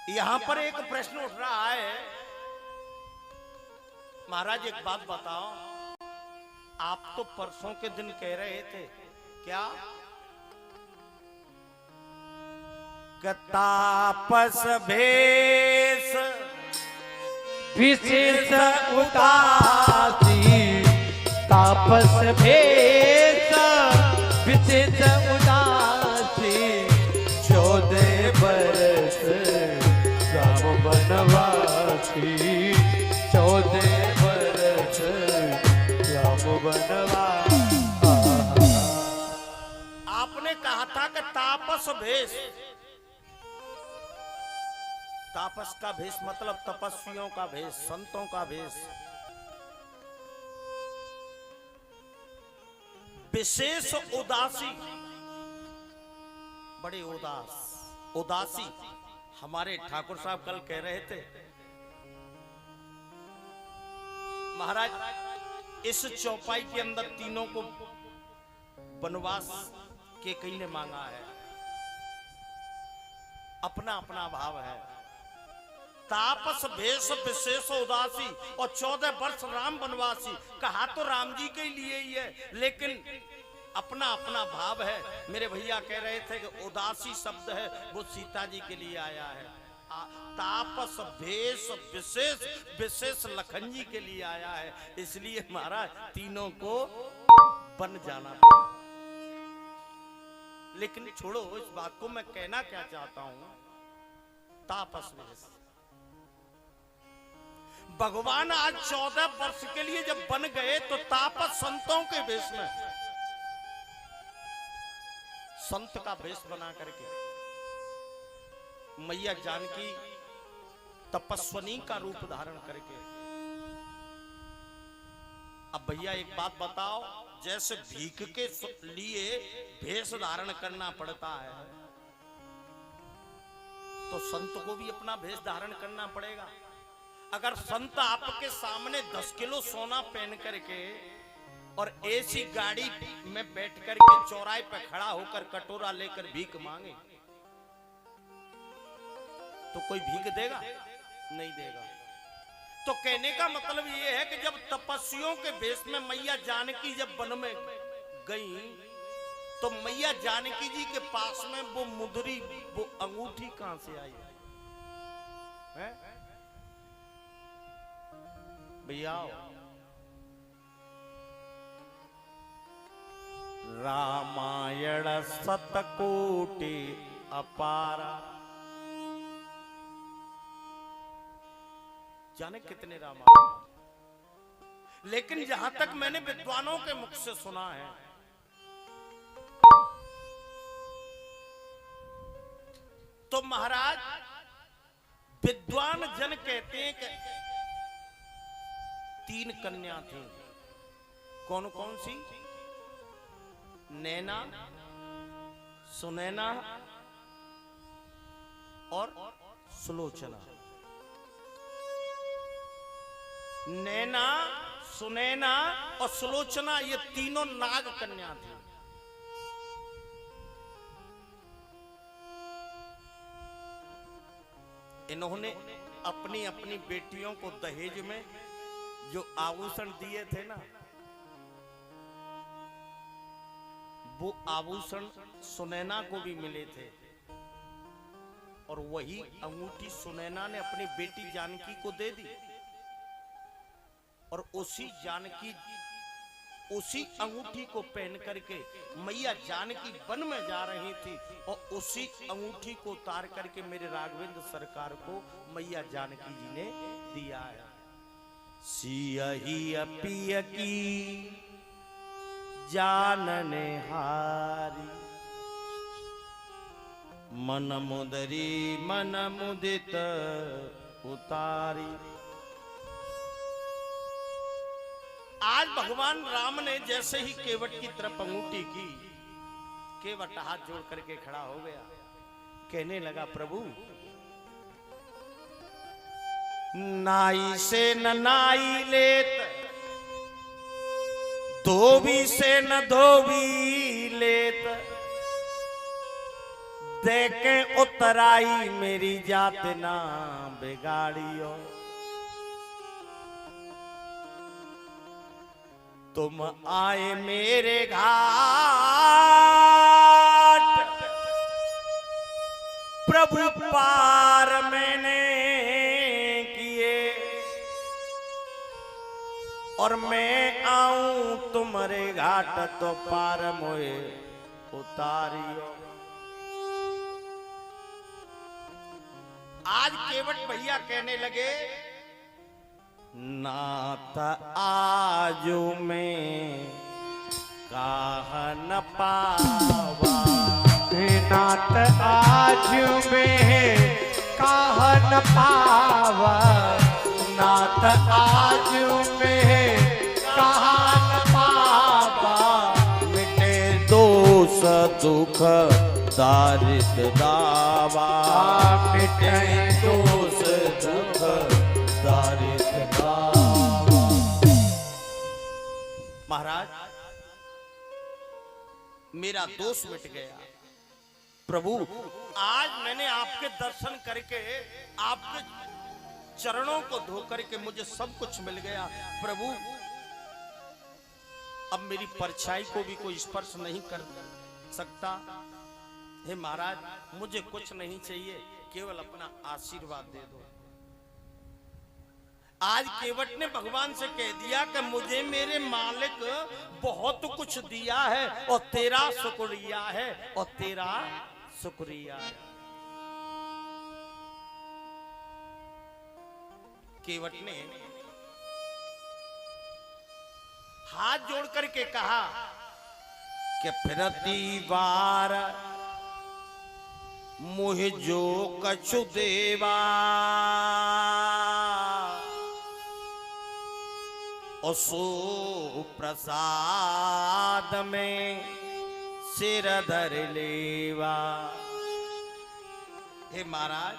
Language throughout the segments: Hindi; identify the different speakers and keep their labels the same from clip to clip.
Speaker 1: यहां पर एक प्रश्न उठ रहा है, महाराज एक बात बताओ, आप तो परसों के दिन कह रहे थे क्या, तापस भेष
Speaker 2: विशेष उदासी, तापस भेष विशेष उदासी, 14 बरस राम बनवासी, 14 बरस राम बनवासी।
Speaker 1: आपने कहा था कि तापस भेष, तापस का भेष मतलब तपस्वियों का भेष, संतों का भेष। विशेष उदासी, बड़े उदास, उदासी। हमारे ठाकुर साहब कल कह रहे थे, महाराज इस चौपाई के अंदर तीनों को वनवास के कई ने मांगा है, अपना अपना भाव है। तापस भेष विशेष उदासी और 14 वर्ष राम वनवासी, कहा तो राम जी के लिए ही है, लेकिन अपना अपना भाव है। मेरे भैया कह रहे थे कि उदासी शब्द है वो सीता जी के लिए आया है, तापस भेष विशेष, विशेष लखन जी के लिए आया है। इसलिए महाराज तीनों को बन जाना पड़ा। लेकिन छोड़ो इस बात को, मैं कहना क्या चाहता हूं, तापस भेष भगवान आज 14 वर्ष के लिए जब बन गए तो तापस संतों के वेश में, संत का वेश बना करके मैया जानकी तपस्वनी का रूप धारण करके। अब भैया एक बात बताओ, जैसे भीख के लिए भेष धारण करना पड़ता है, तो संत को भी अपना भेष धारण करना पड़ेगा। अगर संत आपके सामने 10 किलो सोना पहन करके और ऐसी गाड़ी में बैठ करके चौराहे पे खड़ा होकर कटोरा लेकर भीख मांगे तो कोई भीख देगा? नहीं देगा। तो कहने का मतलब ये है कि जब तपस्वियों के वेश में मैया जानकी जब वन में गई तो मैया जानकी जी के पास में वो मुद्री, वो अंगूठी कहां से आई है? भैया रामायण शतकोटि अपारा, जाने कितने रामायण, लेकिन जहां तक मैंने विद्वानों के मुख से सुना है, तो महाराज विद्वान जन कहते हैं कि 3 कन्या थी। कौन कौन सी? नैना, सुनैना और सुलोचना। नैना, सुनैना और सुलोचना, ये तीनों नाग कन्या थी। इन्होंने अपनी अपनी बेटियों को दहेज में जो आभूषण दिए थे ना, वो आभूषण सुनैना को भी मिले थे, और वही अंगूठी सुनैना ने अपनी बेटी जानकी को दे दी। और उसी जानकी, उसी अंगूठी को पहन करके मैया जानकी वन में जा रही थी, और उसी अंगूठी को उतार करके मेरे राघवेंद्र सरकार को मैया जानकी जी ने दिया है। सियही अपिय की जानने हारी, मन मुदरी मन मुदित उतारी। आज भगवान राम ने जैसे ही केवट की तरफ अंगूठी की, केवट हाथ जोड़ करके खड़ा हो गया, कहने लगा प्रभु नाई से न नाई लेत, धोबी से न धोबी लेत, देखे उतराई मेरी जात ना बिगाड़ियो। तुम आए मेरे घाट प्रभु पार मैंने किए, और मैं आऊं तुम्हारे घाट तो पार मोए उतारियो। आज केवट भैया कहने लगे, नाथ आजू में काह न पावा,
Speaker 2: नाथ आज में काह न पावा, नाथ आज में काह न पावा,
Speaker 1: मिटे दोष दुख दारिद्र दावा,
Speaker 2: मिटे
Speaker 1: दोष दुख दारिद्र दावा। महाराज मेरा दोष मिट गया। प्रभु आज मैंने आपके दर्शन करके, आपके चरणों को धो करके मुझे सब कुछ मिल गया। प्रभु अब मेरी परछाई को भी कोई स्पर्श नहीं कर सकता। हे महाराज मुझे कुछ नहीं चाहिए, केवल अपना आशीर्वाद दे दो। आज केवट ने भगवान से कह दिया कि मुझे मेरे मालिक बहुत कुछ दिया है और तेरा शुक्रिया है, और तेरा शुक्रिया है। केवट ने हाथ जोड़ करके कहा कि फिरती बार मुझ जो कछु देवा, असो प्रसाद में सिर धर लेवा। हे महाराज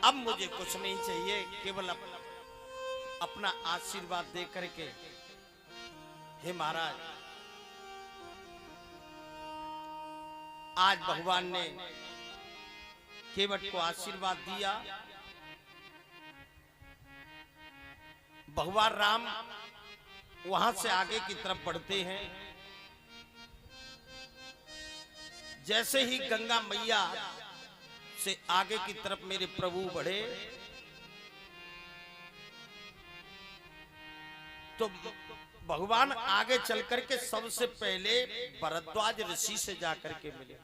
Speaker 1: अब मुझे कुछ नहीं चाहिए, केवल अपना आशीर्वाद दे करके। हे महाराज आज भगवान ने केवट को आशीर्वाद दिया। भगवान राम वहां से आगे की तरफ बढ़ते हैं। जैसे ही गंगा मैया से आगे की तरफ मेरे प्रभु बढ़े तो भगवान आगे चल करके सबसे पहले भरद्वाज ऋषि से जाकर के मिले।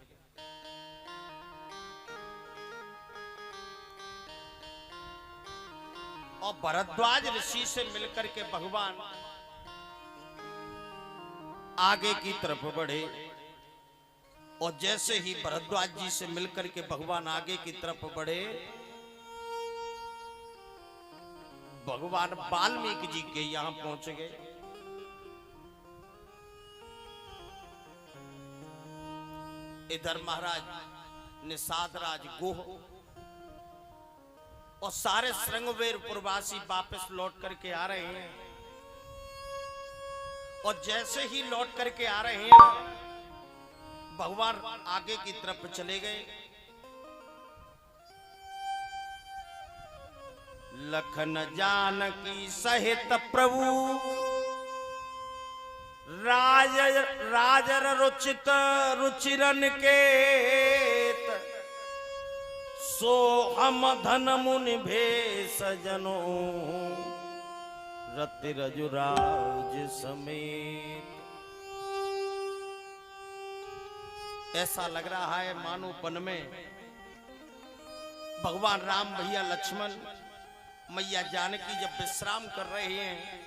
Speaker 1: और भरद्वाज ऋषि से मिलकर के भगवान आगे की तरफ बढ़े। और जैसे ही भरद्वाज जी से मिलकर के भगवान आगे की तरफ बढ़े, भगवान वाल्मीकि जी के यहां पहुंच गए। इधर महाराज निषाद राज गुह और सारे श्रृंगवेरपुरवासी वापस लौट करके आ रहे हैं। और जैसे ही लौट करके आ रहे हैं भगवान आगे की तरफ चले गए। लखन जानकी सहित प्रभु राजर रुचित रुचिरन के, सो हम धन मुनि भेष जनो रति रजुराज समेत। ऐसा लग रहा है मानो वन में भगवान राम, भैया लक्ष्मण, मैया जानकी जब विश्राम कर रहे हैं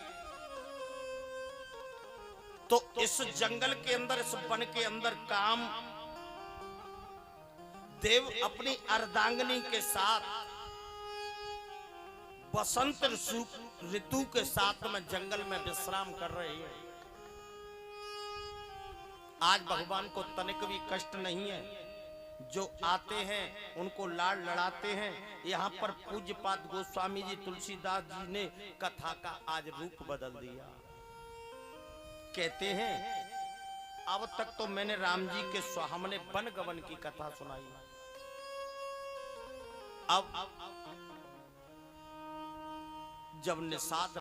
Speaker 1: तो इस जंगल के अंदर, इस वन के अंदर काम देव अपनी अर्धांगिनी के साथ बसंत ऋतु के साथ में जंगल में विश्राम कर रहे हैं। आज भगवान को तनिक भी कष्ट नहीं है। जो आते हैं उनको लाड़ लड़ाते हैं। यहाँ पर पूज्यपाद गोस्वामी जी तुलसीदास जी ने कथा का आज रूप बदल दिया। कहते हैं अब तक तो मैंने राम जी के हमने वन गवन की कथा सुनाई। अब जब निषाद